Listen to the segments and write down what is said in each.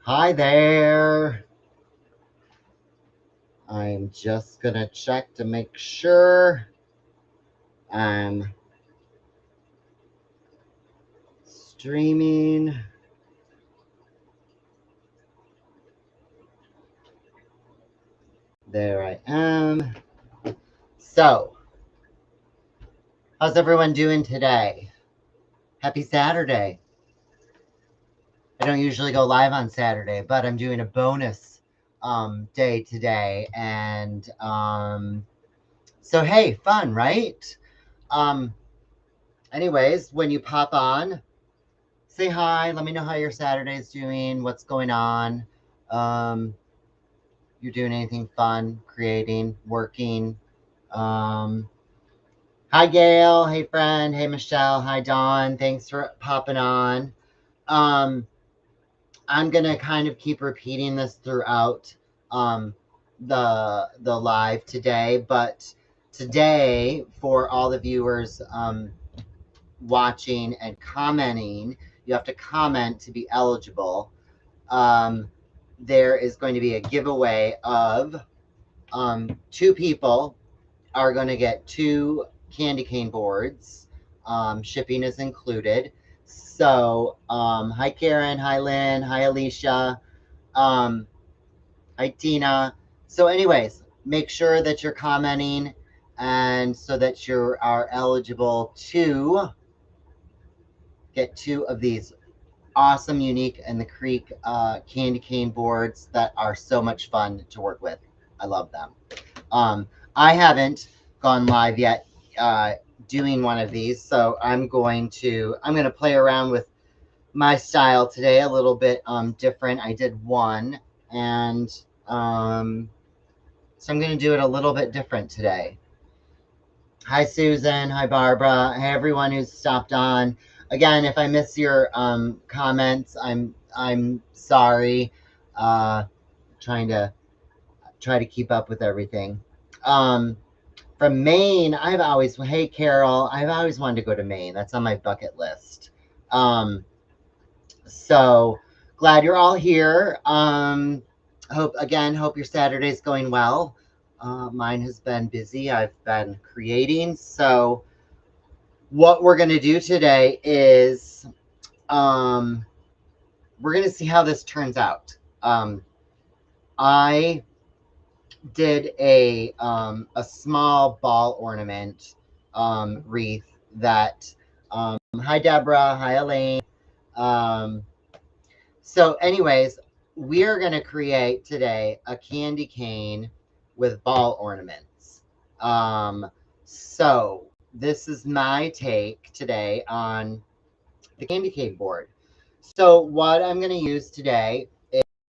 Hi there. I'm just going to check to make sure I'm streaming. There I am. So, how's everyone doing today? Happy Saturday. I don't usually go live on Saturday, but I'm doing a bonus day today. And so, hey, fun, right? Um, anyways, when you pop on, say hi. Let me know how your Saturday's doing, what's going on. You're doing anything fun, creating, working. Um, Hi, Gail. Hey, friend. Hey, Michelle. Hi, Dawn. Thanks for popping on. Um, I'm gonna kind of keep repeating this throughout um, the live today, but today for all the viewers watching and commenting, you have to comment to be eligible. There is going to be a giveaway of two people are going to get 2 candy cane boards. Shipping is included. So, hi Karen, hi Lynn, hi Alicia, um, hi Tina. So, anyways, make sure that you're commenting and so that you are eligible to get 2 of these awesome, unique, and the Creek candy cane boards that are so much fun to work with. I love them. I haven't gone live yet doing one of these, so I'm going to play around with my style today a little bit different. I did one, and so I'm going to do it a little bit different today. Hi Susan, hi Barbara, hey everyone who's stopped on. Again, if I miss your comments, I'm sorry. Trying to keep up with everything. Um, From Maine, hey Carol, I've always wanted to go to Maine. That's on my bucket list. So glad you're all here. Hope your Saturday's going well. Mine has been busy. I've been creating. So what we're gonna do today is we're gonna see how this turns out. I did a small ball ornament wreath that hi Deborah, hi Elaine. Um, so anyways, we're gonna create today a candy cane with ball ornaments. So this is my take today on the candy cane board. So what I'm gonna use today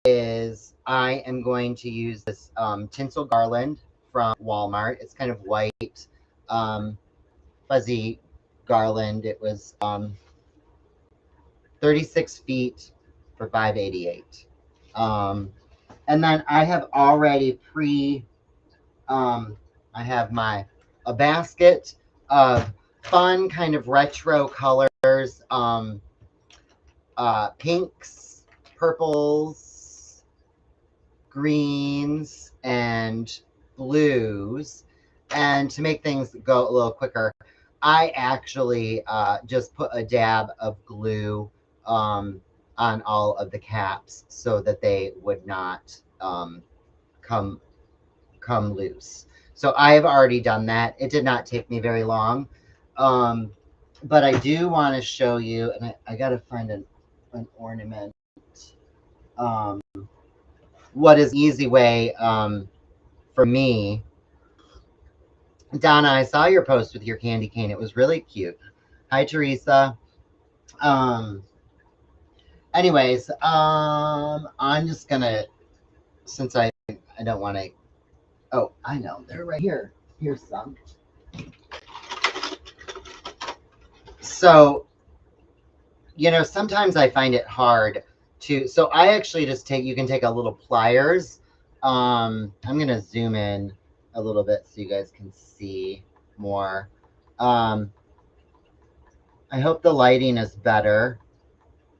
is I am going to use this tinsel garland from Walmart. It's kind of white, um, fuzzy garland. It was 36 feet for 588. And then I have already I have a basket of fun kind of retro colors, pinks, purples, greens, and blues. And to make things go a little quicker, I actually just put a dab of glue on all of the caps so that they would not come loose. So I have already done that. It did not take me very long. But I do want to show you, and I got to find an ornament. Um, what is an easy way for me. Donna, I saw your post with your candy cane. It was really cute. Hi, Teresa. Um, anyways, I'm just gonna, since I don't want to. Oh, I know they're right here. Here's some. So, sometimes I find it hard to. So I actually just you can take a little pliers. I'm gonna zoom in a little bit so you guys can see more. Um, I hope the lighting is better.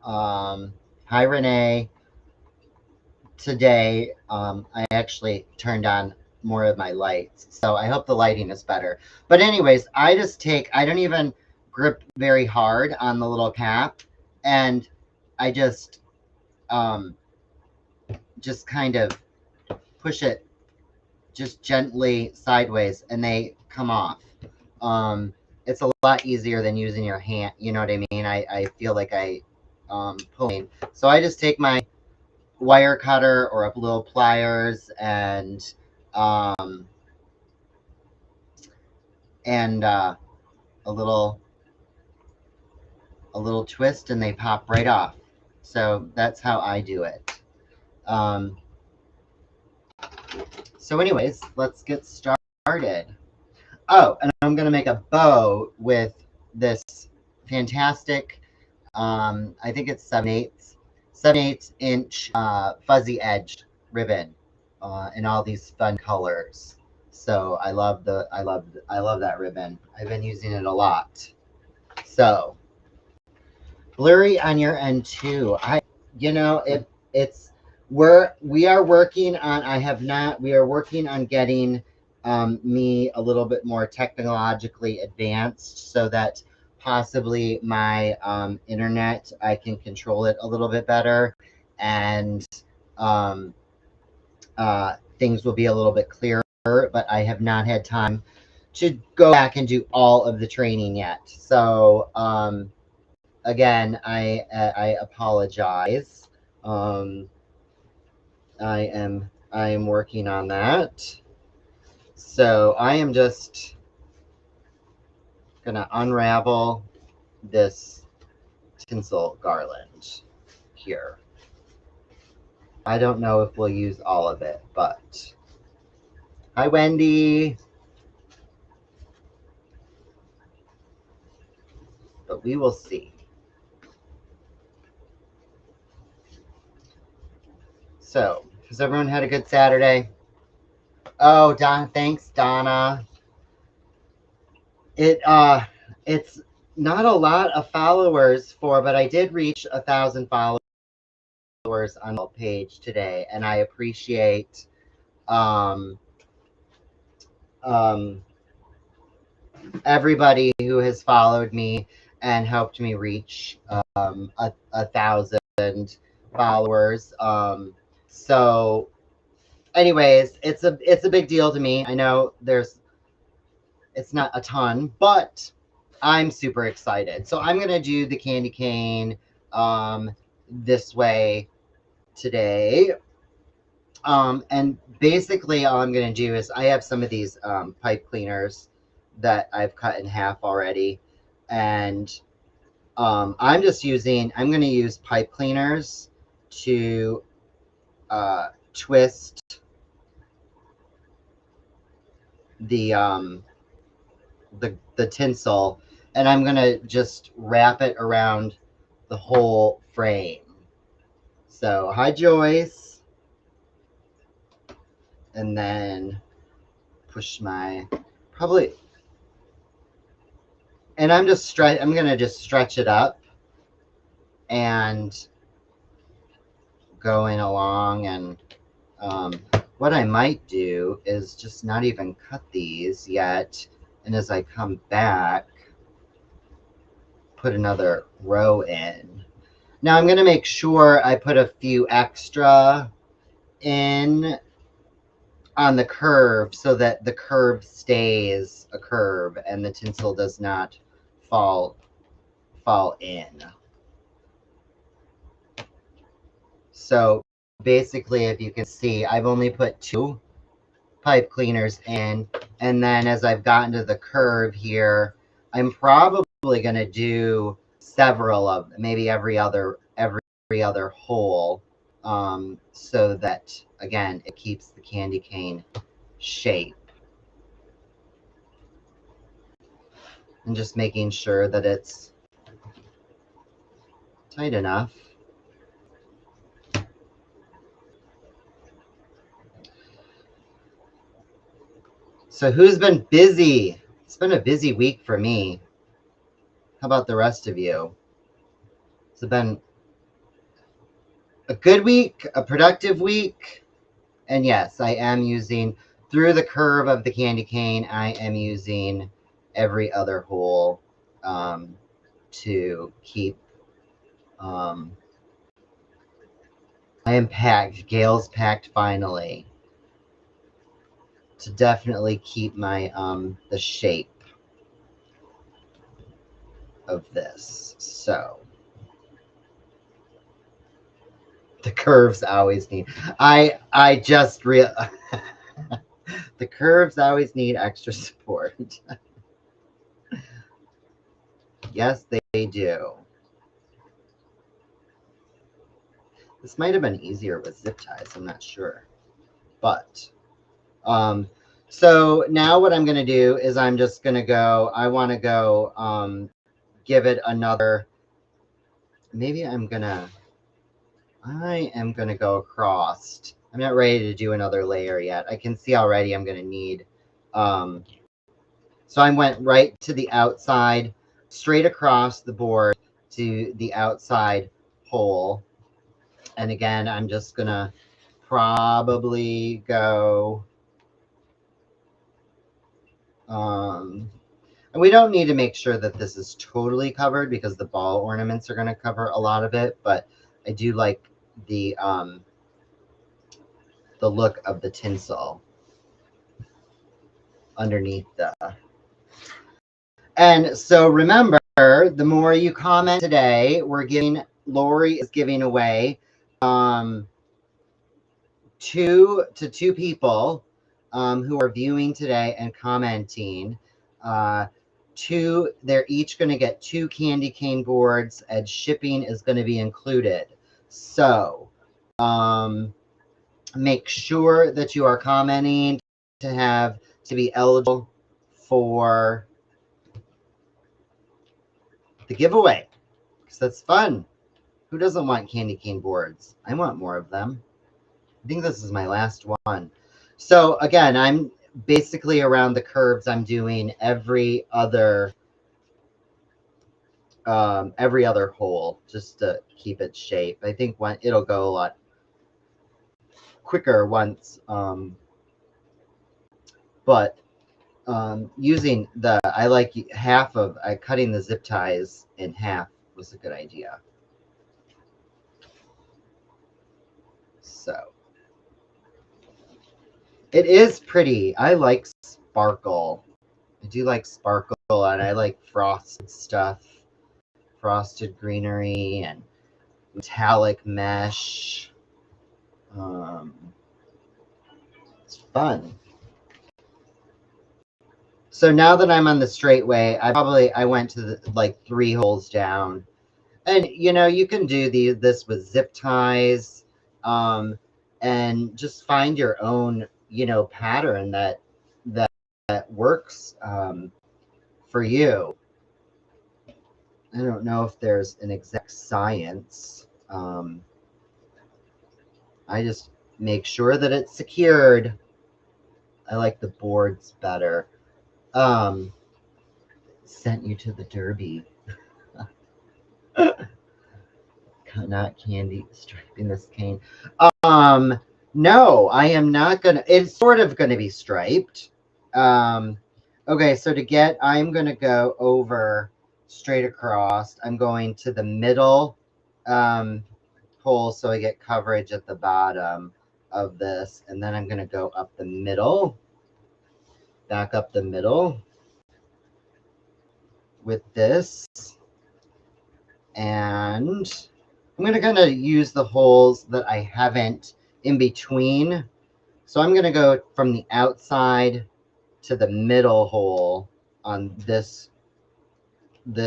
Hi, Renee. today I actually turned on more of my lights, so I hope the lighting is better. But anyways, I don't even grip very hard on the little cap, and I just kind of push it just gently sideways, and they come off. It's a lot easier than using your hand, you know what I mean? I feel like I pulling. So I just take my wire cutter or a little pliers and a little twist, and they pop right off. So that's how I do it. So anyways, let's get started. Oh, and I'm going to make a bow with this fantastic, I think it's 7/8 inch fuzzy edged ribbon in all these fun colors. So I love that ribbon. I've been using it a lot. So blurry on your end too. We are working on, we are working on getting me a little bit more technologically advanced so that possibly my internet, I can control it a little bit better, and things will be a little bit clearer, but I have not had time to go back and do all of the training yet. So again, I apologize. I am working on that. So I am just gonna unravel this tinsel garland here. I don't know if we'll use all of it, but hi, Wendy. But we will see. So, has everyone had a good Saturday? Oh, thanks, Donna. It's not a lot of followers but I did reach 1,000 followers on the page today, and I appreciate everybody who has followed me and helped me reach 1,000 followers. So anyways, it's a big deal to me. I know it's not a ton, but I'm super excited. So I'm gonna do the candy cane this way today. And basically all I'm gonna do is, I have some of these pipe cleaners that I've cut in half already, and I'm gonna use pipe cleaners to twist the tinsel, and I'm gonna just wrap it around the whole frame. So hi, Joyce. And then push my and I'm gonna just stretch it up and going along. And what I might do is just not even cut these yet, and as I come back, put another row in. Now I'm gonna make sure I put a few extra in on the curve so that the curve stays a curve and the tinsel does not fall in. So basically, if you can see, I've only put 2 pipe cleaners in, and then as I've gotten to the curve here, I'm probably going to do several of them, maybe every other hole, so that again it keeps the candy cane shape, and just making sure that it's tight enough. So who's been busy? It's been a busy week for me. How about the rest of you? It's been a good week, a productive week. And yes, I am using, through the curve of the candy cane, I am using every other hole to keep. I am packed. Gail's packed finally. To definitely keep my the shape of this. So the curves always need. I just real. The curves always need extra support. Yes, they do. This might have been easier with zip ties. I'm not sure, but so now what I'm going to do is I'm just going to go. I want to go give it another. Maybe I am gonna go across. I'm not ready to do another layer yet. I can see already I'm gonna need. So I went right to the outside, straight across the board to the outside hole. And again, I'm just gonna probably go. And we don't need to make sure that this is totally covered because the ball ornaments are going to cover a lot of it, but I do like the look of the tinsel underneath the. And so remember, the more you comment today, Laurie is giving away 2 people who are viewing today and commenting. They're each going to get 2 candy cane boards, and shipping is going to be included. So make sure that you are commenting to be eligible for the giveaway, because that's fun. Who doesn't want candy cane boards? I want more of them. I think this is my last one. So again, I'm basically around the curves. I'm doing every other hole just to keep its shape. I think it'll go a lot quicker once, but using I like cutting the zip ties in half was a good idea. So it is pretty. I like sparkle. I do like sparkle, and I like frosted stuff, frosted greenery and metallic mesh. It's fun. So now that I'm on the straight way, I went to like 3 holes down. And you can do this with zip ties, and just find your own pattern that works for you. I don't know if there's an exact science. I just make sure that it's secured. I like the boards better. Sent you to the Derby. Not candy striping this cane. No, I am not gonna. It's sort of gonna be striped. Okay, so I'm gonna go over straight across. I'm going to the middle hole so I get coverage at the bottom of this, and then I'm gonna go up the middle, back up the middle with this, and I'm going to kind of use the holes that I haven't in between. So I'm going to go from the outside to the middle hole on this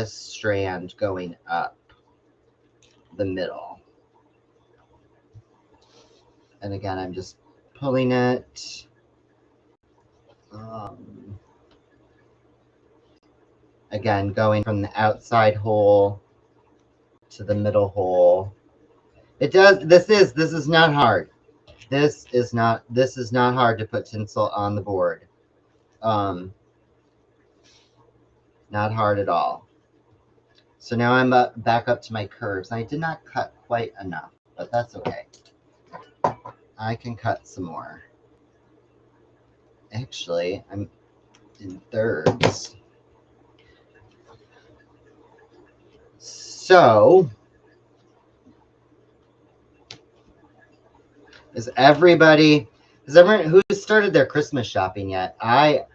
strand going up the middle. And again, I'm just pulling it. Again, going from the outside hole to the middle hole. This is not hard. This is not hard to put tinsel on the board. Not hard at all. So now I'm back up to my curves. I did not cut quite enough. but that's okay. I can cut some more. Actually, I'm in thirds. So, is everybody, who started their Christmas shopping yet? Hi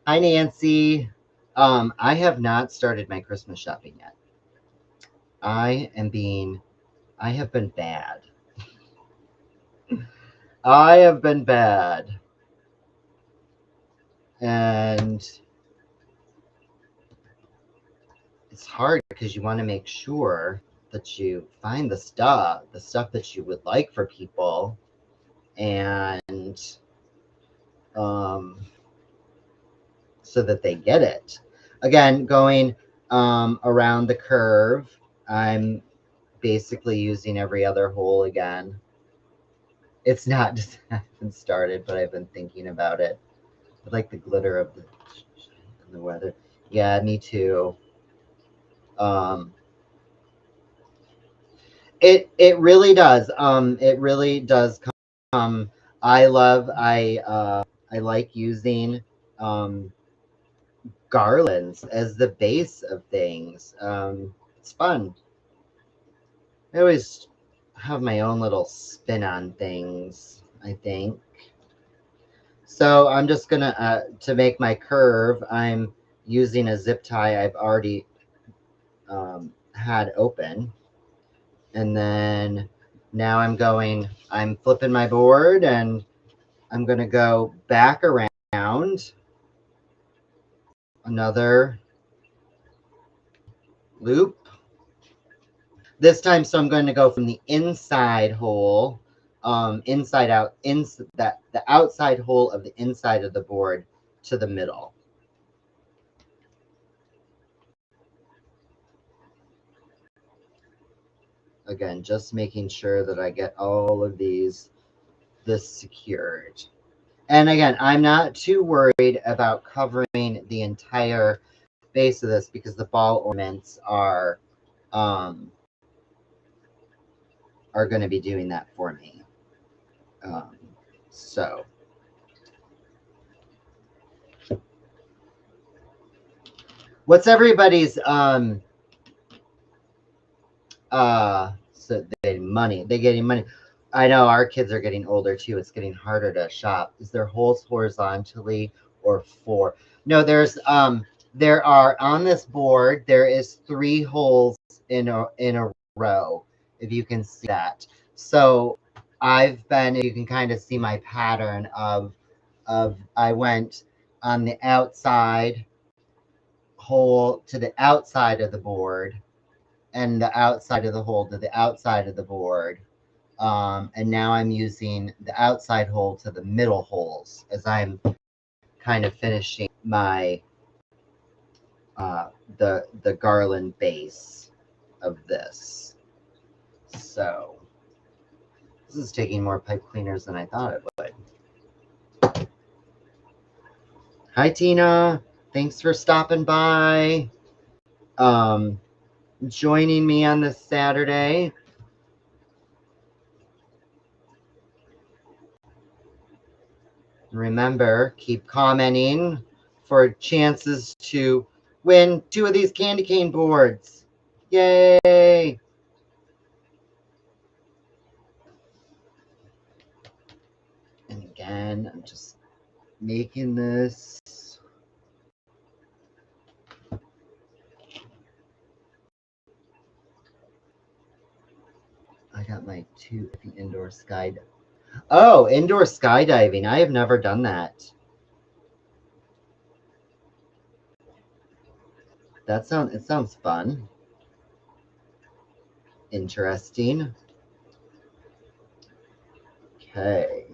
Nancy. I have not started my Christmas shopping yet. I have been bad. I have been bad. And it's hard because you want to make sure that you find the stuff that you would like for people, and so that they get it. Again, going around the curve, I'm basically using every other hole again. It's not just haven't started, but I've been thinking about it. I like the glitter of the weather. Yeah, me too. It really does. It really does come. I like using garlands as the base of things. It's fun. I always have my own little spin on things, I think. So I'm just gonna to make my curve, I'm using a zip tie I've already had open. And then now I'm flipping my board, and I'm going to go back around another loop. This time, so I'm going to go from the inside hole, inside out, the outside hole of the inside of the board to the middle. Again, just making sure that I get all of this secured. And again, I'm not too worried about covering the entire base of this because the ball ornaments are going to be doing that for me. So what's everybody's so they're getting money. I know our kids are getting older too. It's getting harder to shop. Is there holes horizontally or four? No, there are on this board, there is 3 holes in a row, if you can see that. So you can kind of see my pattern of I went on the outside hole to the outside of the board, and the outside of the hole to the outside of the board. And now I'm using the outside hole to the middle holes as I'm kind of finishing my the garland base of this. So this is taking more pipe cleaners than I thought it would. Hi Tina, thanks for stopping by, joining me on this Saturday. Remember, keep commenting for chances to win 2 of these candy cane boards. Yay! And again, I'm just making this. I got my 2 at the indoor skydiving. Oh, indoor skydiving. I have never done that. It sounds fun. Interesting. Okay.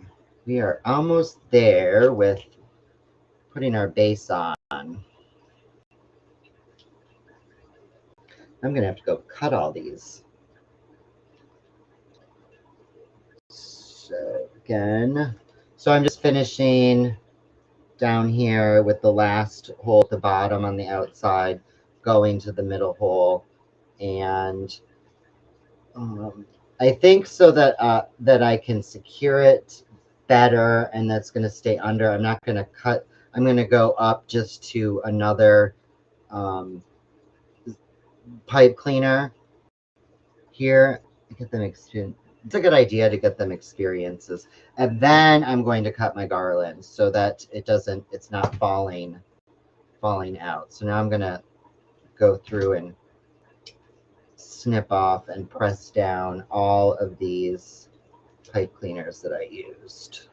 We are almost there with putting our base on. I'm going to have to go cut all these. So again, so I'm just finishing down here with the last hole at the bottom on the outside, going to the middle hole, and I think so that that I can secure it better, and that's going to stay under. I'm not going to cut. I'm going to go up just to another pipe cleaner here. Get them experience. It's a good idea to get them experiences, and then I'm going to cut my garland so that it doesn't. It's not falling out. So now I'm going to go through and snip off and press down all of these pipe cleaners that I used.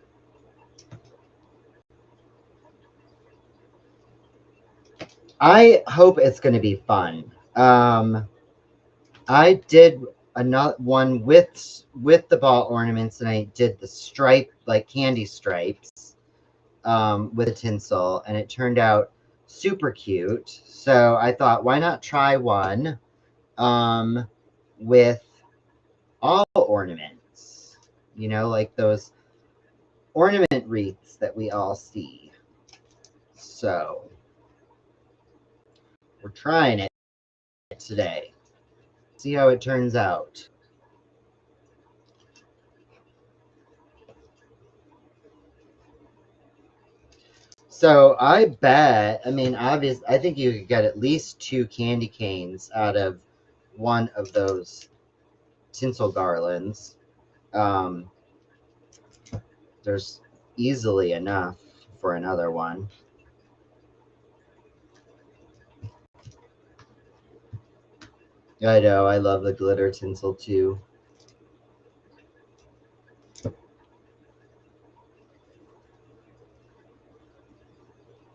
I hope it's going to be fun. I did another one with the ball ornaments, and I did the stripe, like candy stripes, with the tinsel, and it turned out super cute. So I thought, why not try one with all ornaments? You know, like those ornament wreaths that we all see. So we're trying it today. See how it turns out. So I bet, I mean, obviously, I think you could get at least 2 candy canes out of one of those tinsel garlands. There's easily enough for another one. I know, I love the glitter tinsel too.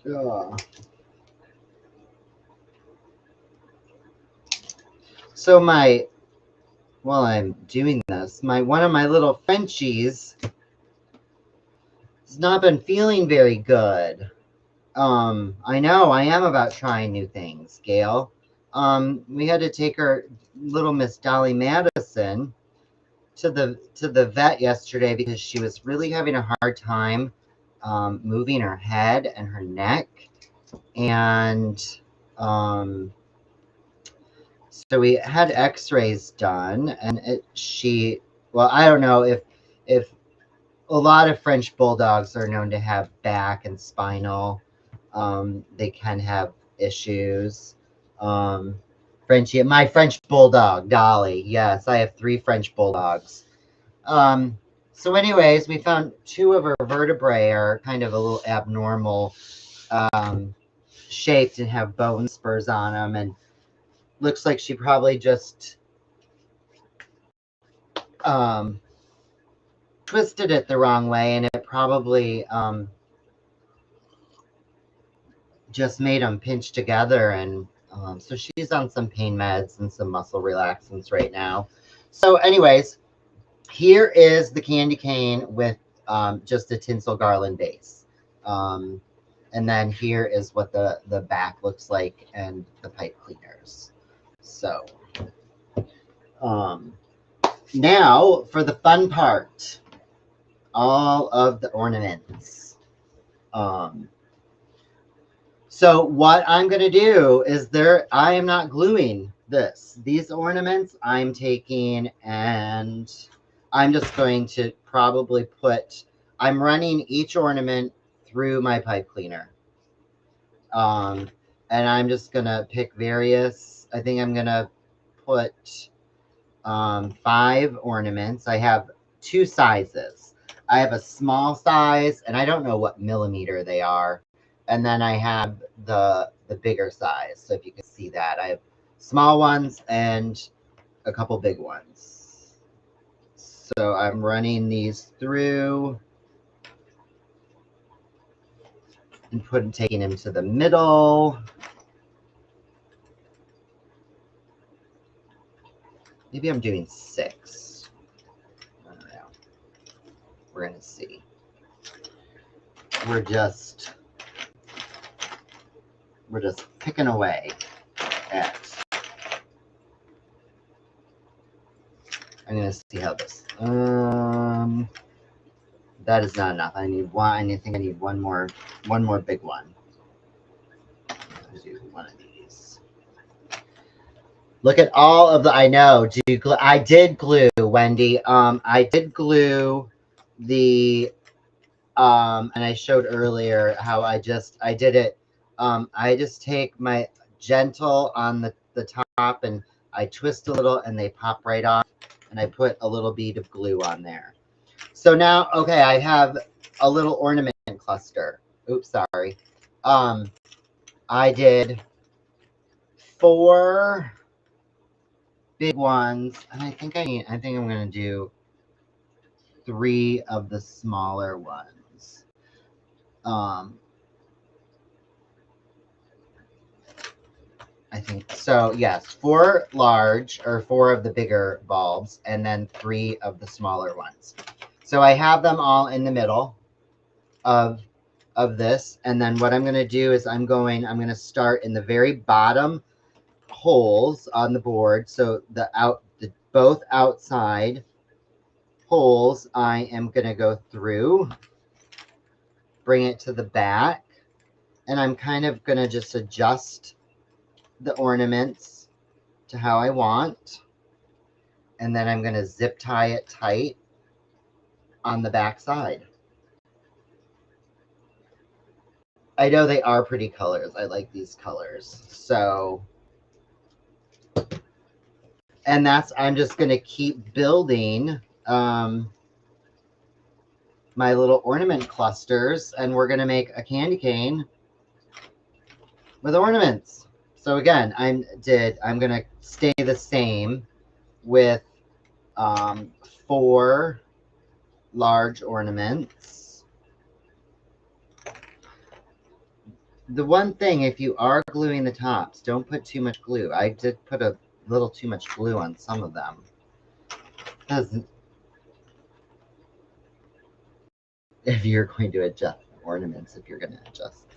Oh. So while I'm doing this, one of my little Frenchies has not been feeling very good. I know, I am about trying new things, Gail. We had to take our little Miss Dolly Madison to the vet yesterday because she was really having a hard time moving her head and her neck, and so we had X-rays done, and well, I don't know if a lot of French bulldogs are known to have back and spinal. They can have issues. Frenchie, my French bulldog, Dolly. Yes, I have 3 French bulldogs. So anyways, we found 2 of her vertebrae are kind of a little abnormal shaped and have bone spurs on them, and looks like she probably just twisted it the wrong way, and it probably just made them pinch together, and so she's on some pain meds and some muscle relaxants right now. So anyways, here is the candy cane with just a tinsel garland base. And then here is what the back looks like and the pipe cleaners. So now for the fun part, all of the ornaments. So what I'm going to do is I am not gluing these ornaments. I'm taking and I'm just going to probably I'm running each ornament through my pipe cleaner. And I'm just going to pick I think I'm going to put 5 ornaments. I have 2 sizes. I have a small size, and I don't know what millimeter they are. And then I have the bigger size. So if you can see that, I have small ones and a couple big ones. So I'm running these through and taking them to the middle. Maybe I'm doing 6. I don't know. We're going to see. We're just picking away at. I'm going to see how this. That is not enough. I need one. I think I need one more big one. I'll do one of these. Look at all of the, I know, I did glue, Wendy. I did glue the, and I showed earlier how I did it. I just take my gentle on the top and I twist a little and they pop right off, and I put a little bead of glue on there. So now, okay, I have a little ornament cluster. Oops, sorry. I did 4 big ones, and I think I'm gonna do 3 of the smaller ones. I think so. Yes, 4 large, or 4 of the bigger bulbs, and then 3 of the smaller ones. So I have them all in the middle of this, and then what I'm going to do is I'm going to start in the very bottom holes on the board. So both outside holes I am going to go through, bring it to the back, and I'm kind of going to just adjust the ornaments to how I want, and then I'm going to zip tie it tight on the back side. I know they are pretty colors. I like these colors. So, and I'm just going to keep building my little ornament clusters, and we're going to make a candy cane with ornaments. So again, I'm going to stay the same with 4 large ornaments. The one thing, if you are gluing the tops, don't put too much glue. I did put a little too much glue on some of them. If you're going to adjust ornaments, if you're going to adjust.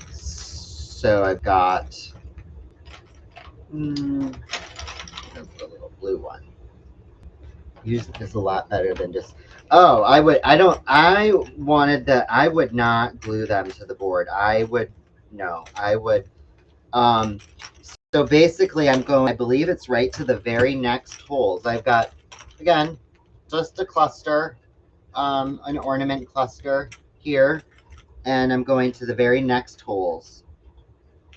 So I've got the little blue one. Use this a lot better than just. Oh, I would not glue them to the board. I would. So basically I'm going, I believe it's right to the very next holes. I've got, again, just a cluster, an ornament cluster here, and I'm going to the very next holes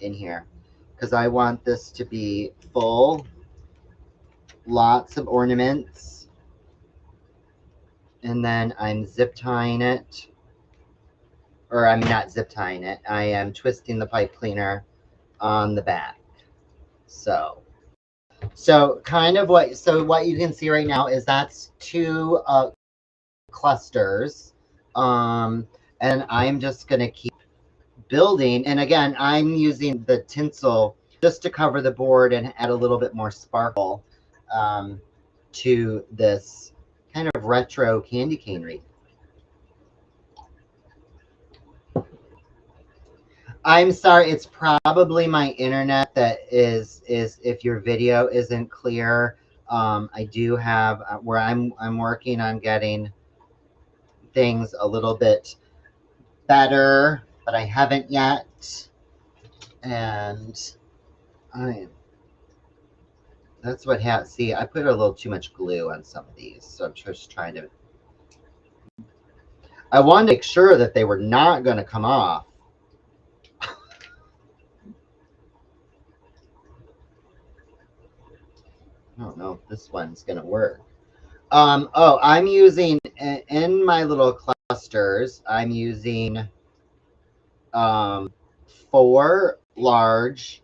in here because I want this to be full, lots of ornaments, and then I'm zip tying it, or I'm not zip tying it, I am twisting the pipe cleaner on the back. So kind of what you can see right now is that's 2 clusters, and I'm just going to keep building. And again, I'm using the tinsel just to cover the board and add a little bit more sparkle to this kind of retro candy cane wreath. I'm sorry, it's probably my internet that is if your video isn't clear. I do have where I'm working on getting things a little bit better, but I haven't yet. And that's what happened. See, I put a little too much glue on some of these, so I'm just trying to. I wanted to make sure that they were not going to come off. I don't know if this one's going to work. Oh, I'm using, in my little clusters, I'm using 4 large,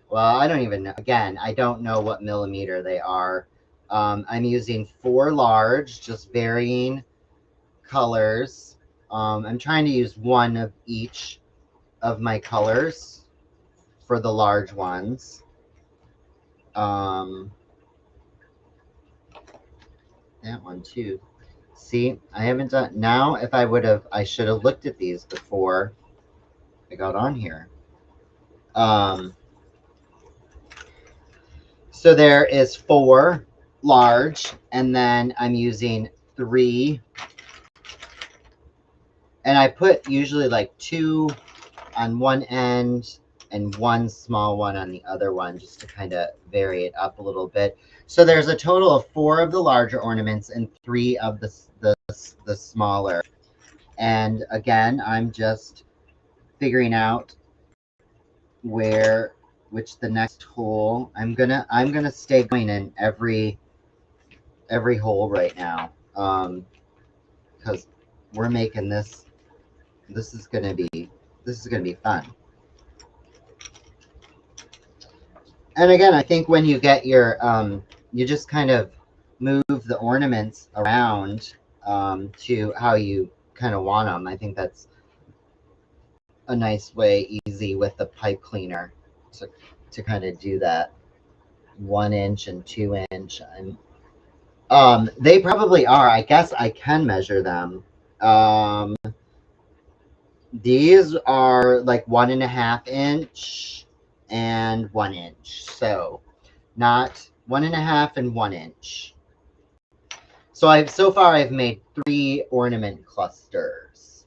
well, I don't even know. Again, I don't know what millimeter they are. I'm using 4 large, just varying colors. I'm trying to use 1 of each of my colors for the large ones. That one too. See, I haven't done, now if I should have looked at these before I got on here. So there is 4 large, and then I'm using 3, and I put usually like 2 on one end and one small one on the other one, just to kind of vary it up a little bit. So there's a total of 4 of the larger ornaments and 3 of the smaller. And again, I'm just figuring out which the next hole. I'm gonna stay going in every hole right now, because we're making this. This is gonna be fun. And again, I think when you get your you just kind of move the ornaments around to how you kind of want them. I think that's a nice way, easy with the pipe cleaner to kind of do that. 1 inch and 2 inch, and they probably are. I guess I can measure them. These are like 1.5 inch and 1 inch, so not 1.5 and 1 inch. So so far I've made 3 ornament clusters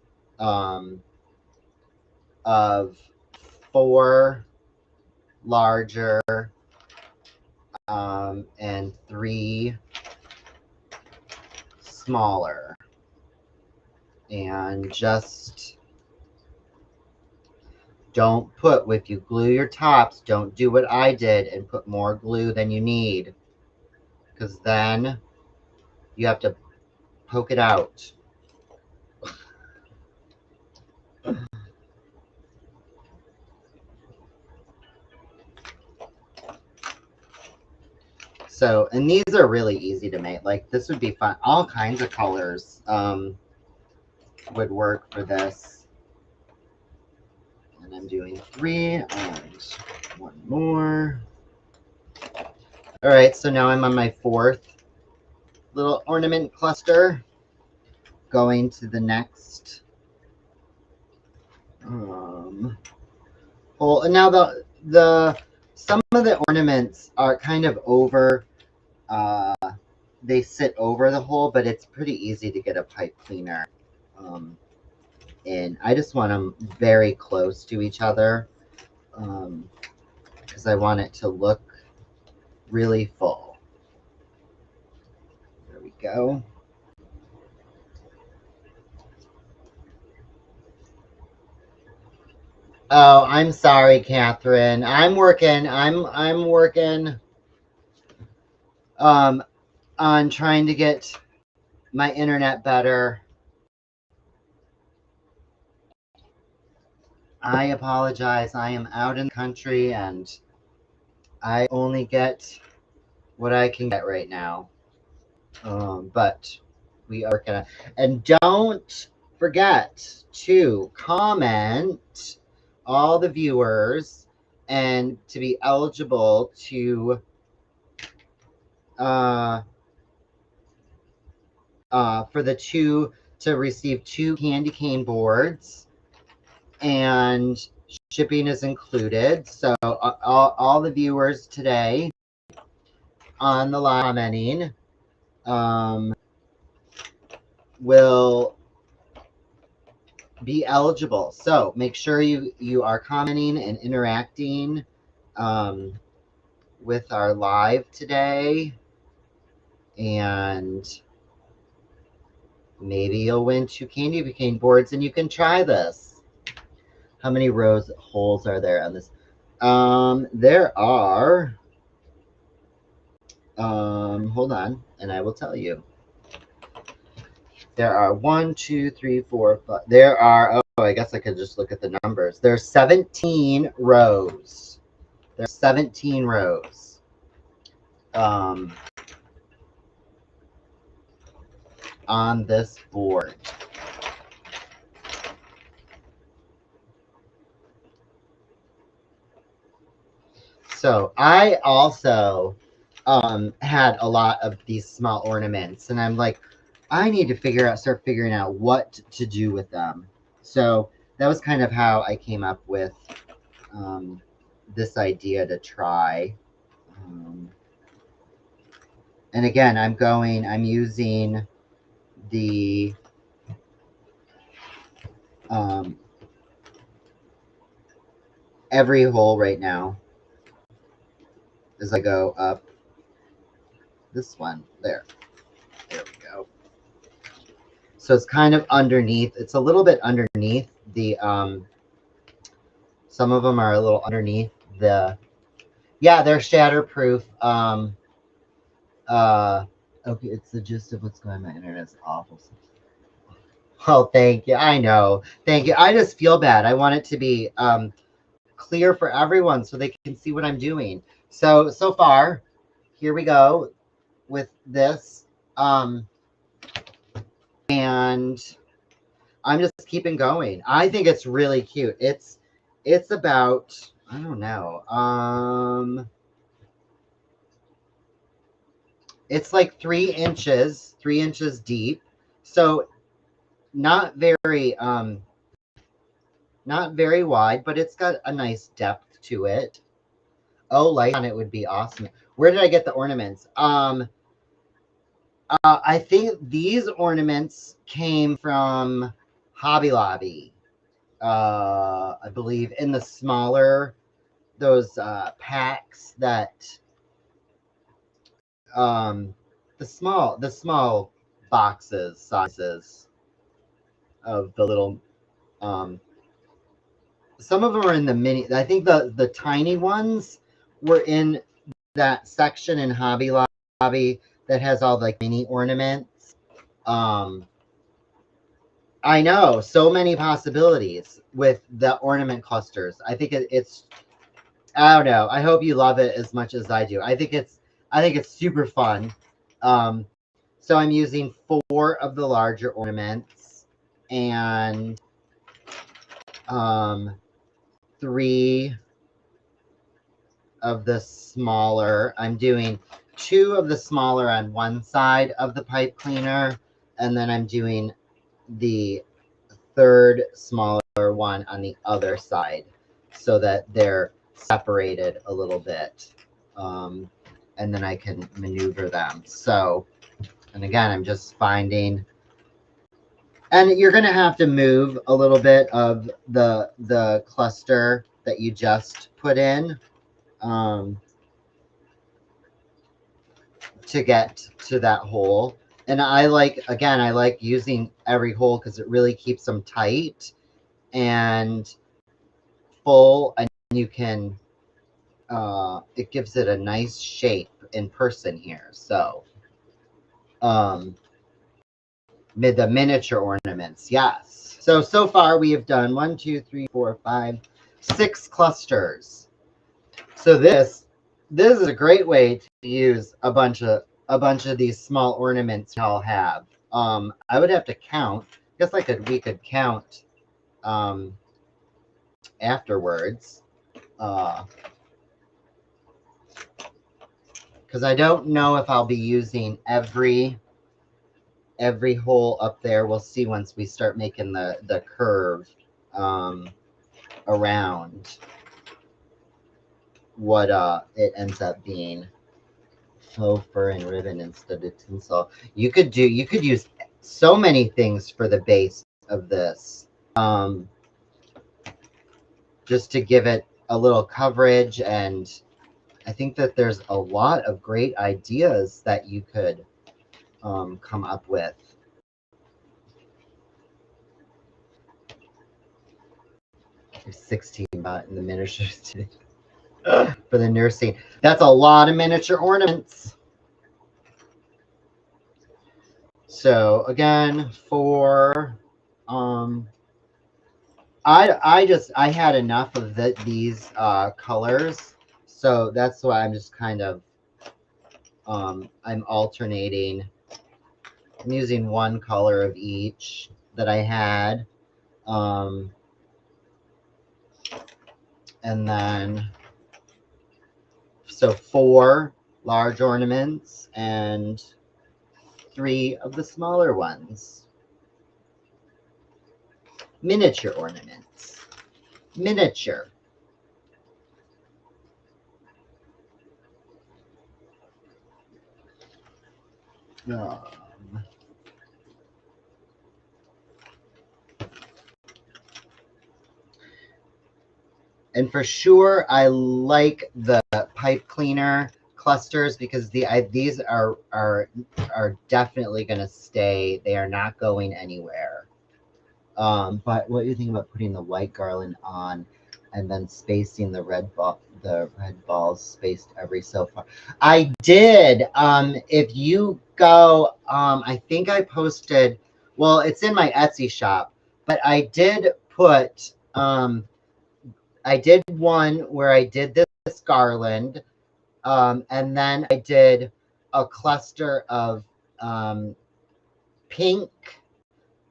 of 4 larger and 3 smaller, and just don't put, if you glue your tops, don't do what I did and put more glue than you need, because then you have to poke it out. So, and these are really easy to make. Like, this would be fun. All kinds of colors would work for this. And I'm doing 3 and 1 more. All right, so now I'm on my 4th little ornament cluster, going to the next hole. And now the some of the ornaments are kind of over. They sit over the hole, but it's pretty easy to get a pipe cleaner in. I just want them very close to each other because I want it to look really full. There we go. Oh, I'm sorry, Catherine. I'm working on trying to get my internet better. I apologize. I am out in the country and I only get what I can get right now. But we are working on it. And don't forget to comment, all the viewers, and to be eligible to for the 2 to receive 2 candy cane boards, and shipping is included. So all the viewers today on the live commenting will be eligible. So make sure you are commenting and interacting with our live today, and maybe you'll win 2 candy cane boards and you can try this. How many holes are there on this? There are hold on and I will tell you. There are 1, 2, 3, 4, 5. There are, oh, I guess I could just look at the numbers. There's 17 rows. There's 17 rows. On this board. So I also had a lot of these small ornaments, and I'm like, I need to start figuring out what to do with them. So that was kind of how I came up with this idea to try. And again, I'm using the every hole right now as I go up. This one, there we go. So it's kind of underneath. It's a little bit underneath the, some of them are a little underneath the, yeah, they're shatterproof. Okay, it's the gist of what's going on. My internet's awful. Oh, thank you. I know. Thank you. I just feel bad. I want it to be clear for everyone so they can see what I'm doing. So far, here we go with this. And I'm just keeping going. I think it's really cute. It's about, I don't know. It's like 3 inches deep. So not very wide, but it's got a nice depth to it. Oh, light on it would be awesome. Where did I get the ornaments? I think these ornaments came from Hobby Lobby. I believe in the smaller, those packs that the small boxes sizes of the little some of them are in the mini. I think the tiny ones were in that section in Hobby Lobby that has all like mini ornaments. I know, so many possibilities with the ornament clusters. I think it's, I don't know. I hope you love it as much as I do. I think it's super fun. So I'm using 4 of the larger ornaments and 3 of the smaller. I'm doing 2 of the smaller on one side of the pipe cleaner, and then I'm doing the 3rd smaller one on the other side so that they're separated a little bit. And then I can maneuver them. So, and again, I'm just finding, and you're going to have to move a little bit of the cluster that you just put in to get to that hole. And I like using every hole because it really keeps them tight and full, and you can it gives it a nice shape in person here. So the miniature ornaments, yes. So far we have done 1, 2, 3, 4, 5, 6 clusters. So this is a great way to use a bunch of these small ornaments y'all have. I would have to count. I guess we could count afterwards. Because I don't know if I'll be using every hole up there. We'll see once we start making the curve around what it ends up being. Faux fur and ribbon instead of tinsel. You could use so many things for the base of this. Just to give it a little coverage, and I think that there's a lot of great ideas that you could come up with. There's 16 in the miniatures today. For the nursing. That's a lot of miniature ornaments. So again, for I had enough of these colors, so that's why I'm just kind of I'm alternating. I'm using one color of each that I had, and then so 4 large ornaments and 3 of the smaller ones. Miniature ornaments. Miniature. And for sure, I like the pipe cleaner clusters because these are definitely going to stay. They are not going anywhere. But what do you think about putting the white garland on and then spacing the red balls spaced every so far? I did. If you go, I think I posted, well, it's in my Etsy shop, but I did put, I did one where I did this garland, and then I did a cluster of pink.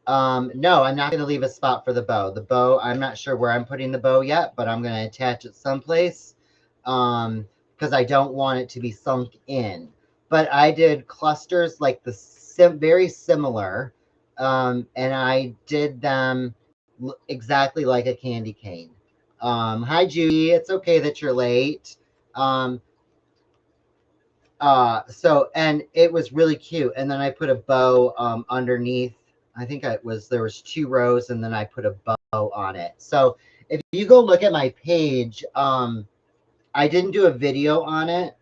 No, I'm not going to leave a spot for the bow. The bow, I'm not sure where I'm putting the bow yet, but I'm going to attach it someplace because I don't want it to be sunk in. But I did clusters like very similar, and I did them exactly like a candy cane. Hi, Judy. It's okay that you're late. And it was really cute. And then I put a bow underneath. I think there was 2 rows, and then I put a bow on it. So if you go look at my page, I didn't do a video on it,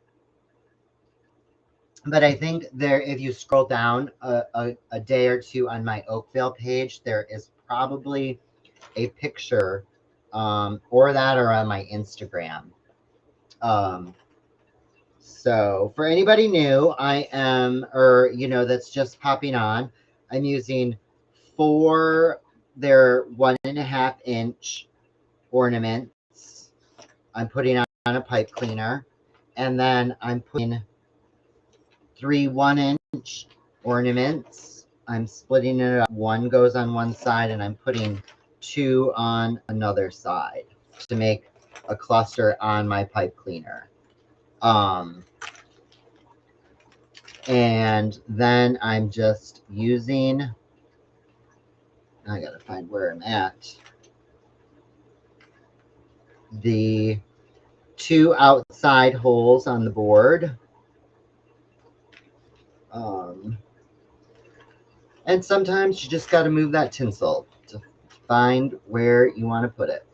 but I think if you scroll down a day or two on my Oakville page, there is probably a picture, or on my Instagram. So for anybody new, I am, that's just popping on, I'm using 4, they're 1.5 inch ornaments. I'm putting on a pipe cleaner, and then I'm putting 3 1-inch ornaments. I'm splitting it up. 1 goes on one side, and I'm putting 2 on another side to make a cluster on my pipe cleaner. And then I'm just using, I gotta find where I'm at, the 2 outside holes on the board. And sometimes you just gotta move that tinsel to find where you want to put it.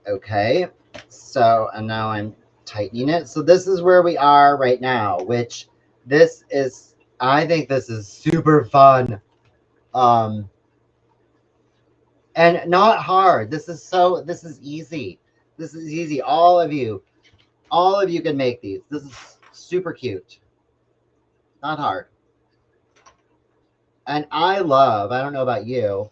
Okay, so, and now I'm tightening it. So this is where we are right now, which I think this is super fun. And not hard. This is easy. This is easy. All of you can make these. This is super cute. Not hard. And I don't know about you.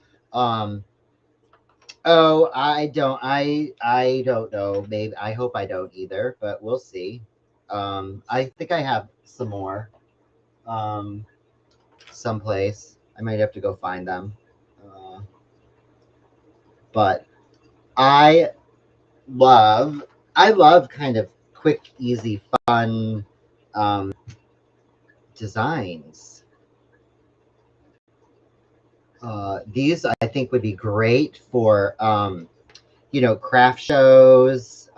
Oh, I don't know. Maybe, I hope I don't either, but we'll see. I think I have some more someplace. I might have to go find them. But I love kind of quick, easy, fun designs. These I think would be great for craft shows.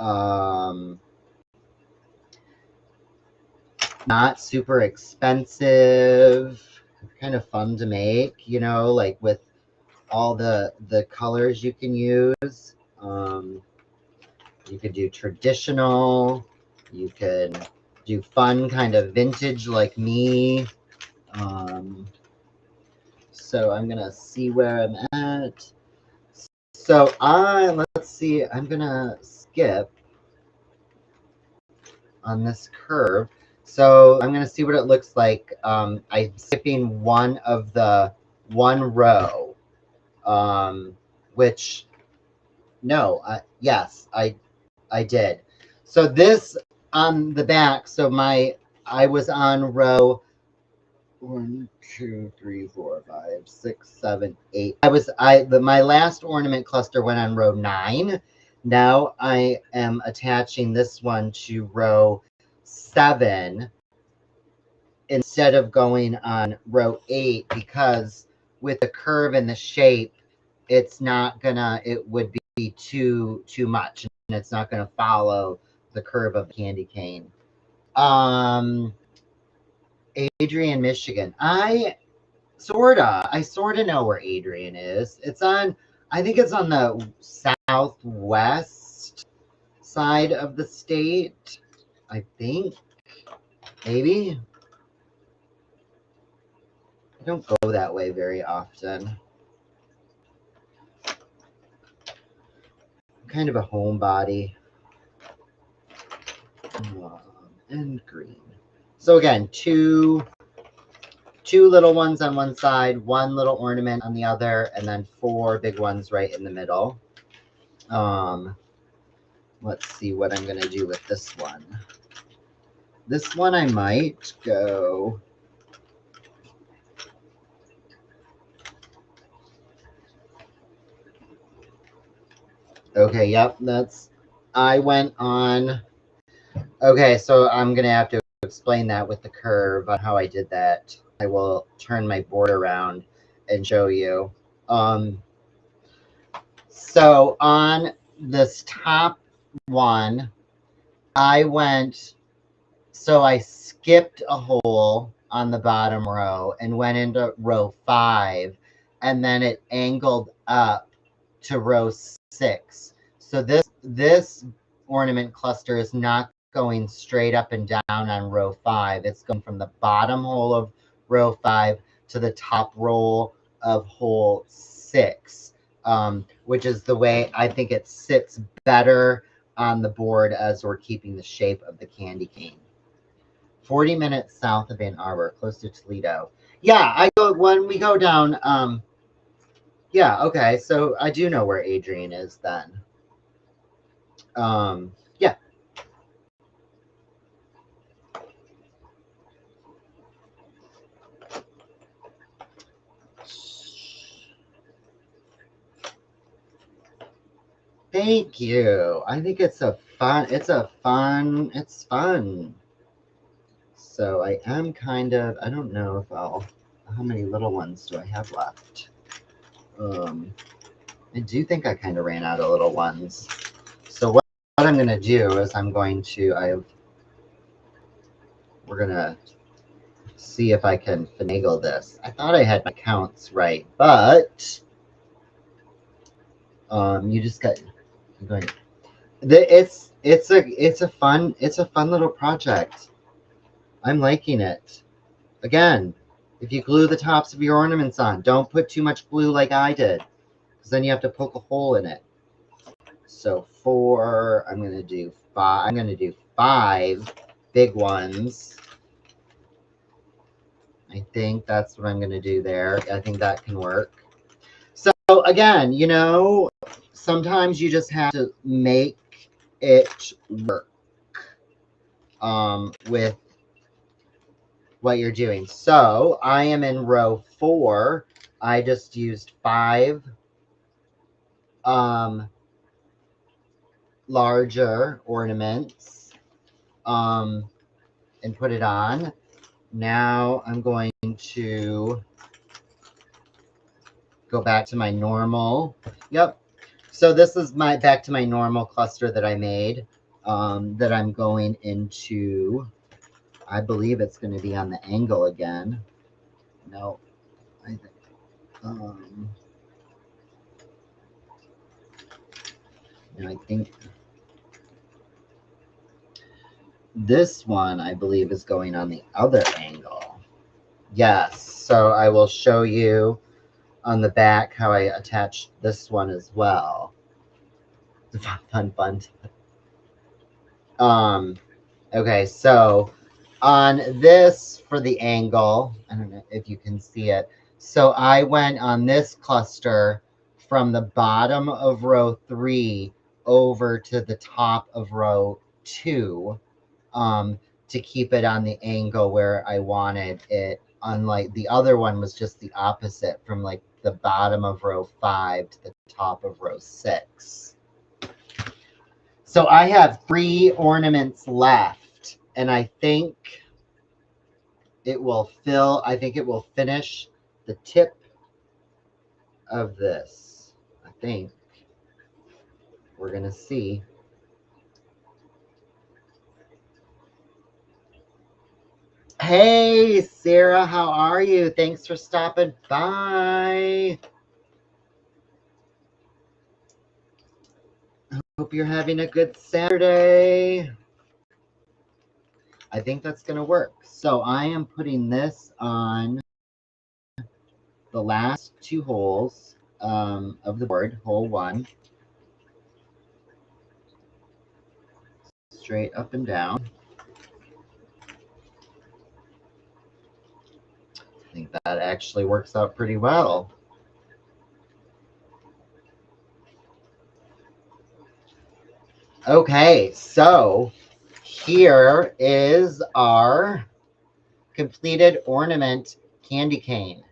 Not super expensive, kind of fun to make, like with all the colors you can use. You could do traditional, you could do fun kind of vintage like me. So I'm gonna see where I'm at. So let's see, I'm gonna skip on this curve. So I'm gonna see what it looks like. I'm skipping one row, which, no, yes, I did. So this on the back, so I was on row 1, 2, 3, 4, 5, 6, 7, 8. My last ornament cluster went on row 9. Now I am attaching this one to row 7 instead of going on row 8, because with the curve and the shape, it would be too much, and it's not gonna follow the curve of the candy cane. Adrian, Michigan. I sorta know where Adrian is. It's on I think it's on the southwest side of the state. I think. Maybe. I don't go that way very often. I'm kind of a homebody. And green. So again, two little ones on one side, one little ornament on the other, and then 4 big ones right in the middle. Let's see what I'm gonna do with this one. This one I might go. Okay, yep, I went on. Okay, so I'm gonna have to explain that with the curve on how I did that. I will turn my board around and show you. So on this top one, I skipped a hole on the bottom row and went into row 5, and then it angled up to row 6. So this ornament cluster is not going straight up and down on row 5. It's going from the bottom hole of row 5 to the top row of hole 6, which is the way I think it sits better on the board as we're keeping the shape of the candy cane. 40 minutes south of Ann Arbor, close to Toledo. Yeah, when we go down. Yeah, okay, so I do know where Adrian is then. Yeah. Thank you. I think it's fun. So I am kind of, I don't know if how many little ones do I have left? I do think I kind of ran out of little ones. So what I'm going to do is we're going to see if I can finagle this. I thought I had my counts right, but you just got, I'm going, it's a fun little project. I'm liking it. Again, if you glue the tops of your ornaments on, don't put too much glue like I did, because then you have to poke a hole in it. So I'm going to do 5. I'm going to do 5 big ones. I think that's what I'm going to do there. I think that can work. So again, sometimes you just have to make it work with what you're doing. So I am in row 4. I just used 5 larger ornaments and put it on. Now I'm going to go back to my normal. Yep. So this is back to my normal cluster that I made that I'm going into. I believe it's going to be on the angle again. No, I think. And I think this one, I believe, is going on the other angle. Yes. So I will show you on the back how I attach this one as well. Fun. Okay, so on this for the angle, I don't know if you can see it. So I went on this cluster from the bottom of row 3 over to the top of row 2 to keep it on the angle where I wanted it. Unlike the other one was just the opposite, from like the bottom of row 5 to the top of row 6. So I have 3 ornaments left, and I think it will finish the tip of this. I think we're going to see. Hey, Sarah, how are you? Thanks for stopping by. hope you're having a good Saturday. I think that's going to work. So I am putting this on the last 2 holes of the board, hole 1. Straight up and down. I think that actually works out pretty well. Okay, so here is our completed ornament candy cane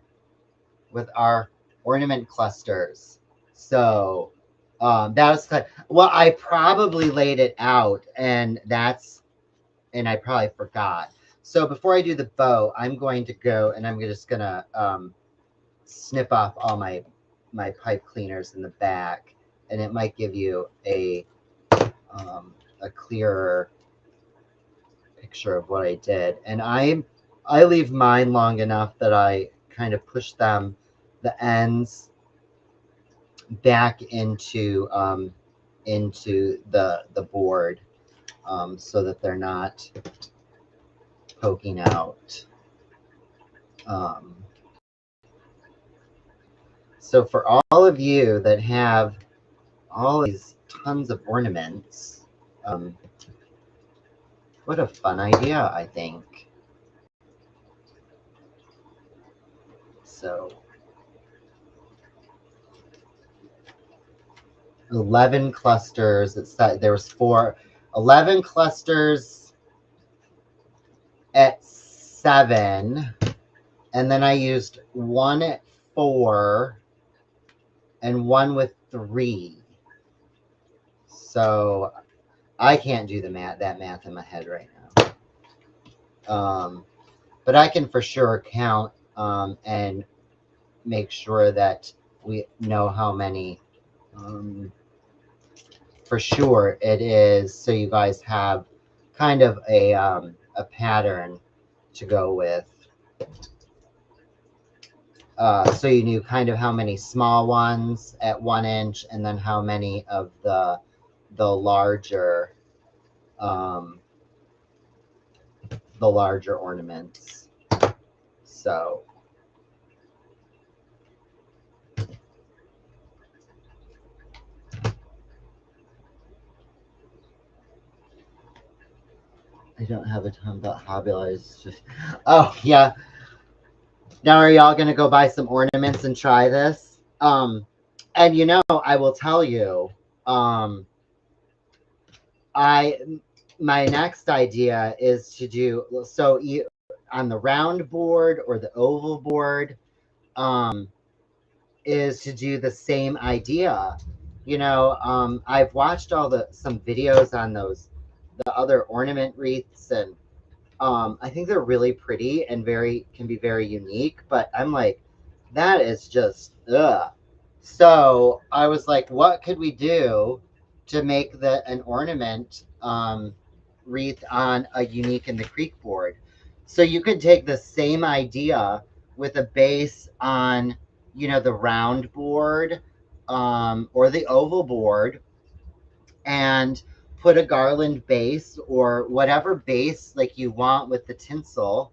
with our ornament clusters. So that was well, I probably laid it out, and I probably forgot. So before I do the bow, I'm going to go and I'm just gonna snip off all my pipe cleaners in the back, and it might give you a clearer picture of what I did. And I leave mine long enough that I kind of push them, the ends, back into the board, so that they're not poking out. So for all of you that have all these tons of ornaments, what a fun idea, I think. So 11 clusters. There was 11 clusters at 7, and then I used 1 at 4 and 1 with 3. So I can't do that math in my head right now. But I can for sure count and make sure that we know how many for sure it is, so you guys have kind of a pattern to go with. So you knew kind of how many small ones at 1 inch, and then how many of the larger ornaments. So I don't have a ton about hobby. Oh yeah. Now are y'all gonna go buy some ornaments and try this? And you know, I will tell you, my next idea is to do on the round board or the oval board, is to do the same idea. You know, I've watched some videos on the other ornament wreaths, and I think they're really pretty and can be very unique, but I'm like, that is just ugh. So I was like, what could we do to make an ornament wreath on a Unique in the Creek board? So you could take the same idea with a base on, you know, the round board or the oval board, and put a garland base or whatever base like you want with the tinsel,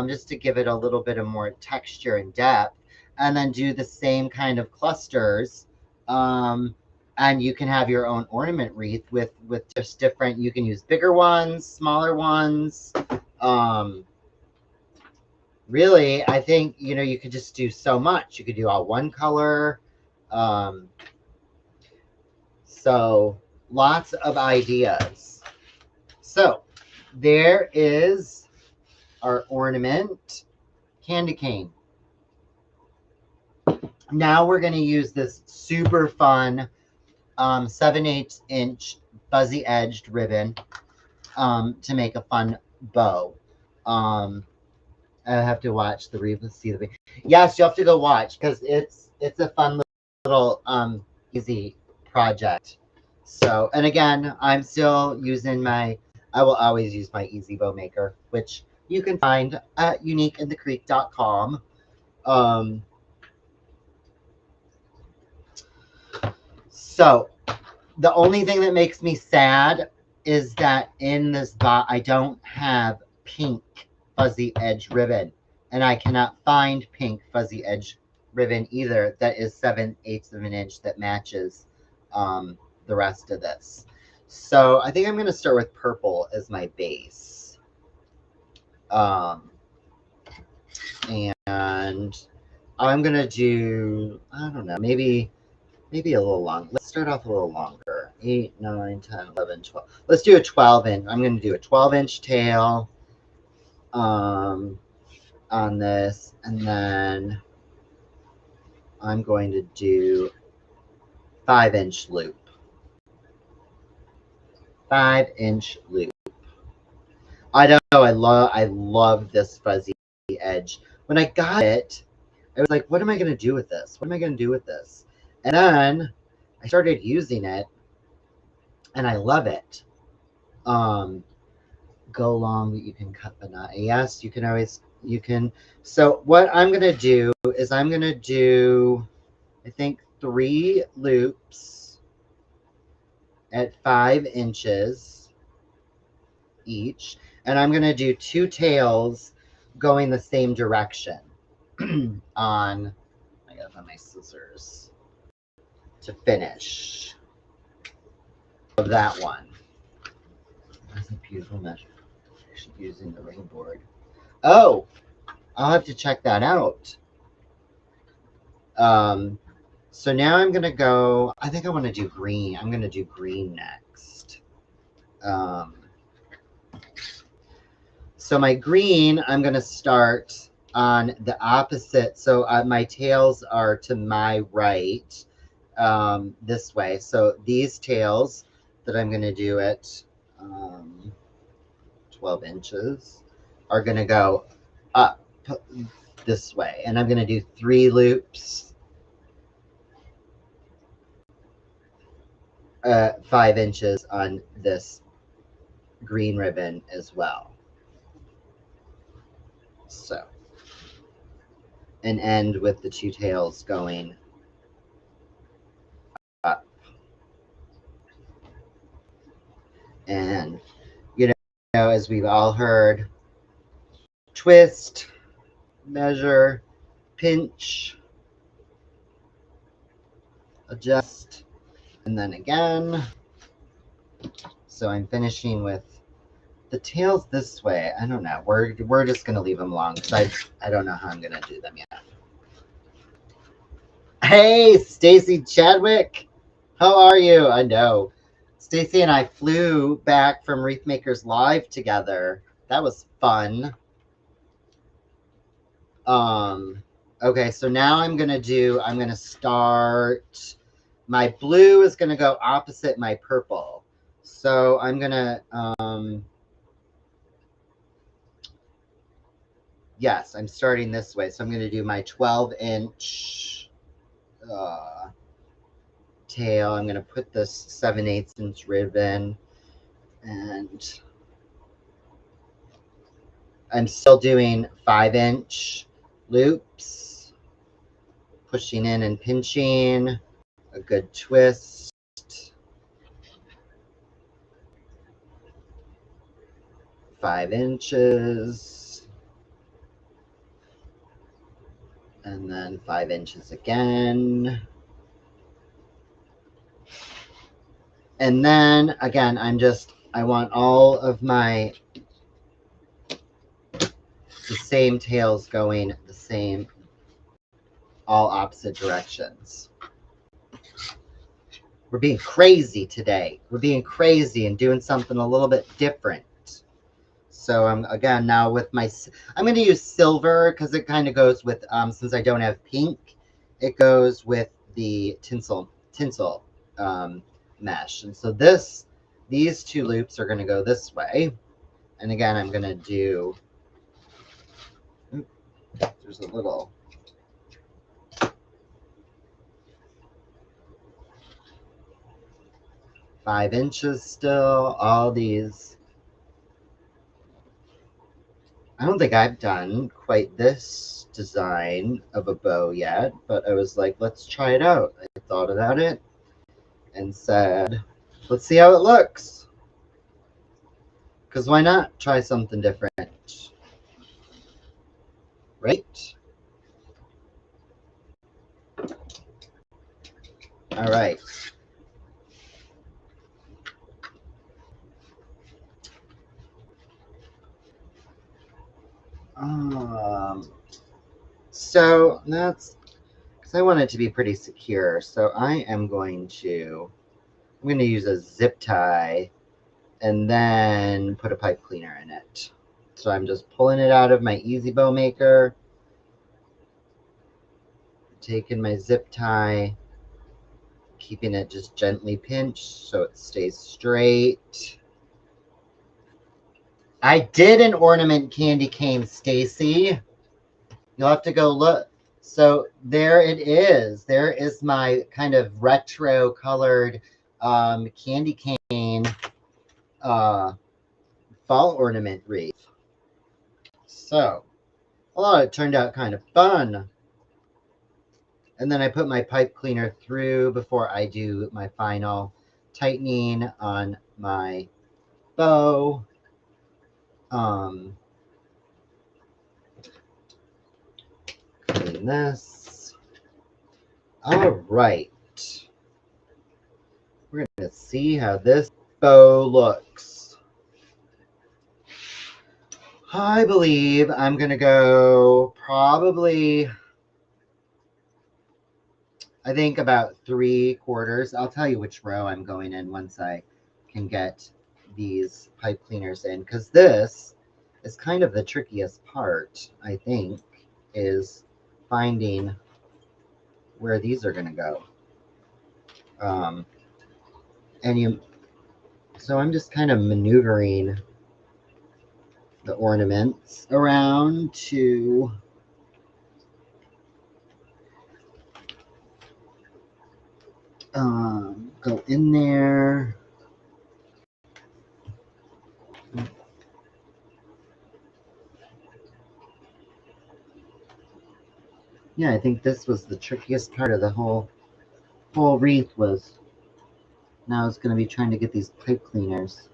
just to give it a little bit of more texture and depth, and then do the same kind of clusters, and you can have your own ornament wreath with just different. You can use bigger ones, smaller ones. Really, I think, you know, you could just do so much. You could do all one color. So lots of ideas. So there is our ornament candy cane. Now we're going to use this super fun 7/8 inch fuzzy edged ribbon to make a fun bow. I have to watch the review. See the yes, you have to go watch, because it's a fun little easy project. So, and again, I'm still using I will always use my Easy Bow Maker, which you can find at uniqueinthecreek.com. So The only thing that makes me sad is that in this box, I don't have pink fuzzy edge ribbon. And I cannot find pink fuzzy edge ribbon either that is 7/8 of an inch that matches the rest of this. So I think I'm going to start with purple as my base. And I'm going to do, I don't know, maybe a little long. Let's start off a little longer. 8, 9, 10, 11, 12. Let's do a 12 inch. I'm going to do a 12-inch tail on this. And then I'm going to do 5-inch loop. 5-inch loop. I don't know. I love this fuzzy edge. When I got it, I was like, what am I going to do with this? What am I going to do with this? And then I started using it, and I love it. Go long, but you can cut but not. Yes, you can always, you can. So what I'm going to do is I'm going to do, I think, 3 loops at 5 inches each. And I'm going to do 2 tails going the same direction on, I gotta find my scissors to finish of that one. That's a beautiful measure. I should be using the ring board. Oh, I'll have to check that out. So now I'm gonna go, I think I want to do green. I'm gonna do green next. So my green, I'm gonna start on the opposite. So my tails are to my right, this way. So these tails that I'm gonna do at 12 inches are gonna go up this way. And I'm gonna do 3 loops 5 inches on this green ribbon as well. So, and end with the 2 tails going up. And, you know, as we've all heard, twist, measure, pinch, adjust, and then again. So I'm finishing with the tails this way. I don't know. We're just gonna leave them long because I don't know how I'm gonna do them yet. Hey, Stacy Chadwick, how are you? I know Stacy and I flew back from Wreath Makers Live together. That was fun. Okay, so now I'm gonna start. My blue is gonna go opposite my purple. So I'm gonna yes, I'm starting this way. So I'm gonna do my 12-inch tail. I'm gonna put this 7/8 inch ribbon, and I'm still doing 5-inch loops, pushing in and pinching, a good twist. 5 inches, and then 5 inches again. And then again, I want all of my, the same tails going the same, all opposite directions. We're being crazy today. We're being crazy and doing something a little bit different. So I'm again now with my, I'm going to use silver because it kind of goes with, since I don't have pink, it goes with the tinsel mesh. And so these 2 loops are going to go this way. And again, I'm going to do, there's a little, five inches still, all these. I don't think I've done quite this design of a bow yet, but I was like, let's try it out. I thought about it, and said, let's see how it looks. Because why not try something different? Right? All right. So that's because I want it to be pretty secure. So I'm going to use a zip tie and then put a pipe cleaner in it. So I'm just pulling it out of my Easy Bow Maker, taking my zip tie, keeping it just gently pinched so it stays straight. I did an ornament candy cane, Stacy. You'll have to go look. So there it is. There is my kind of retro colored candy cane fall ornament wreath. So, it turned out kind of fun. And then I put my pipe cleaner through before I do my final tightening on my bow. Clean this. All right. We're going to see how this bow looks. I believe I'm going to go probably, I think about 3/4. I'll tell you which row I'm going in once I can get these pipe cleaners in, because this is kind of the trickiest part, I think, is finding where these are going to go. So I'm just kind of maneuvering the ornaments around to go in there. Yeah, I think this was the trickiest part of the whole wreath was now it's going to be trying to get these pipe cleaners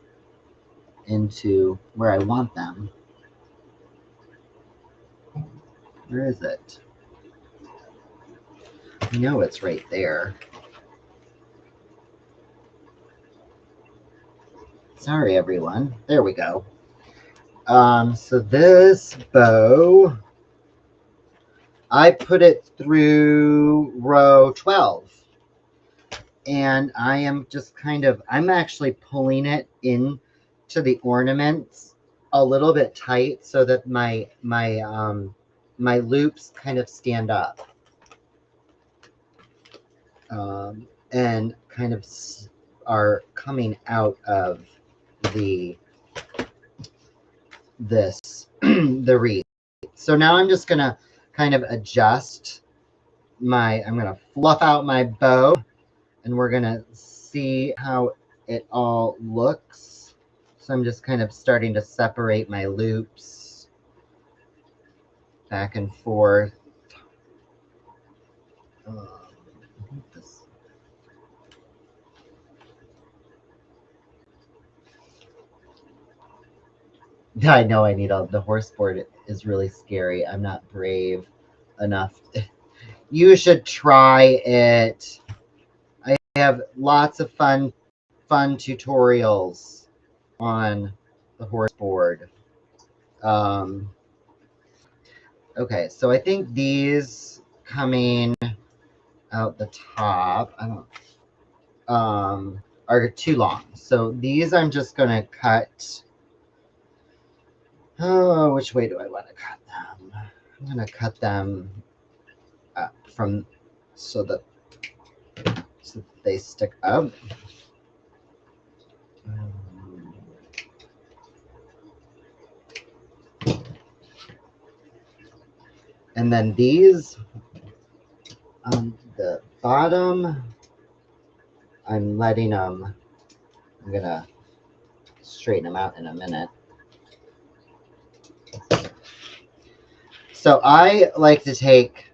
into where I want them. Where is it? I know it's right there. Sorry, everyone. There we go. So this bow, I put it through row 12. And I am just I'm actually pulling it in to the ornaments a little bit tight so that my loops kind of stand up. And kind of are coming out of the wreath. So now I'm just gonna kind of adjust I'm gonna fluff out my bow, and we're gonna see how it all looks. So I'm just kind of starting to separate my loops back and forth. I know I need the horse board is really scary. I'm not brave enough. You should try it. I have lots of fun tutorials on the horse board. Okay, so I think these coming out the top, are too long. So these I'm just gonna cut. Oh, which way do I want to cut them? I'm gonna cut them up so that they stick up. And then these on the bottom, I'm gonna straighten them out in a minute. So I like to take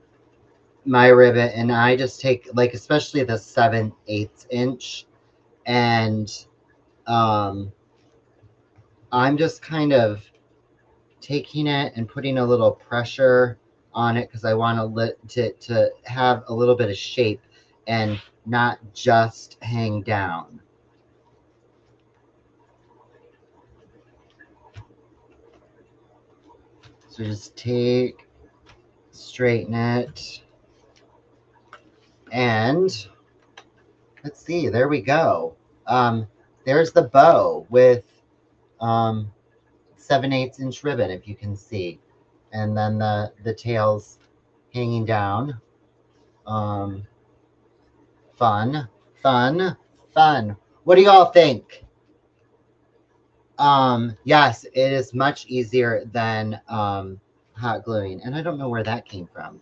my ribbon, and I just take, like, especially the 7/8 inch, and I'm just kind of taking it and putting a little pressure on it because I want to have a little bit of shape and not just hang down. So just take, straighten it, and let's see, there we go. There's the bow with 7/8 inch ribbon, if you can see, and then the tails hanging down. Fun, fun, fun. What do y'all think? Yes, it is much easier than hot gluing, and I don't know where that came from.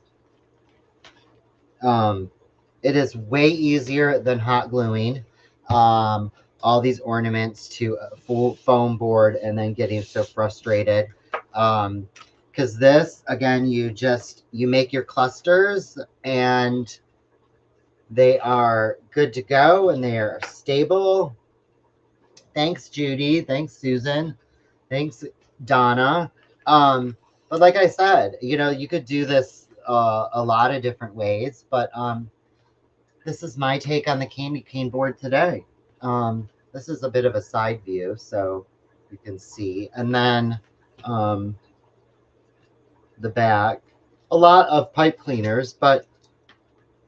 It is way easier than hot gluing all these ornaments to a full foam board and then getting so frustrated. Because this, again, you make your clusters and they are good to go and they are stable. Thanks, Judy. Thanks, Susan. Thanks, Donna. But like I said, you could do this a lot of different ways, but this is my take on the candy cane board today. This is a bit of a side view, so you can see. And then the back, a lot of pipe cleaners, but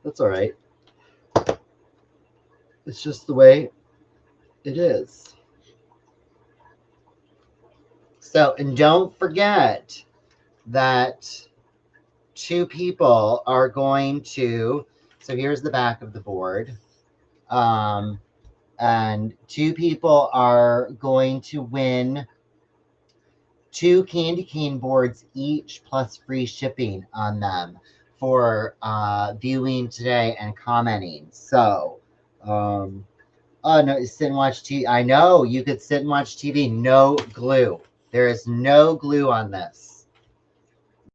that's all right. It's just the way it is. So, and don't forget that 2 people are going to, so here's the back of the board. And 2 people are going to win 2 candy cane boards each plus free shipping on them for viewing today and commenting. So, oh no, sit and watch TV. I know you could sit and watch TV. No glue. There is no glue on this.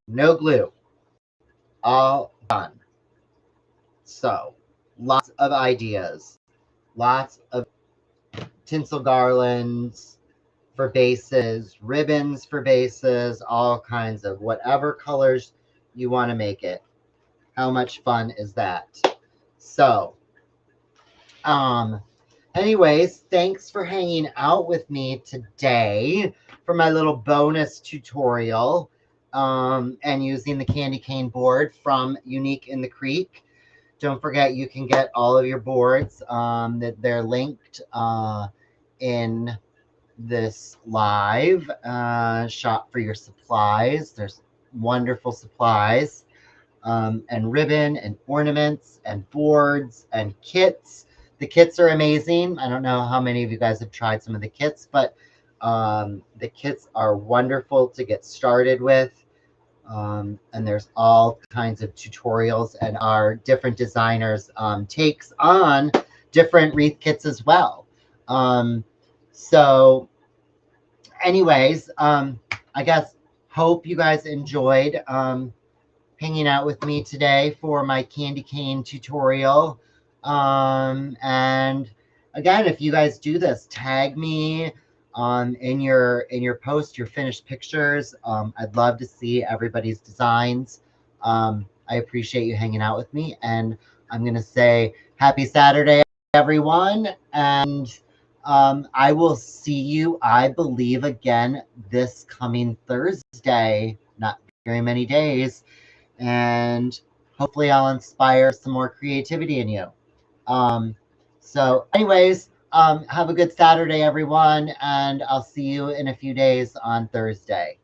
No glue. All done. So, lots of ideas. Lots of tinsel garlands for bases, ribbons for bases, all kinds of whatever colors you want to make it. How much fun is that? So, anyways, thanks for hanging out with me today for my little bonus tutorial and using the candy cane board from Unique in the Creek. Don't forget, you can get all of your boards that they're linked in this live. Shop for your supplies. There's wonderful supplies and ribbon and ornaments and boards and kits. The kits are amazing. I don't know how many of you guys have tried some of the kits, but the kits are wonderful to get started with. And there's all kinds of tutorials and our different designers takes on different wreath kits as well. So anyways, I guess hope you guys enjoyed hanging out with me today for my candy cane tutorial. And again, if you guys do this, tag me in your post, your finished pictures. I'd love to see everybody's designs. I appreciate you hanging out with me, and I'm gonna say happy Saturday, everyone, and I will see you, I believe, again this coming Thursday. Not very many days, and hopefully I'll inspire some more creativity in you. So anyways, have a good Saturday, everyone, and I'll see you in a few days on Thursday.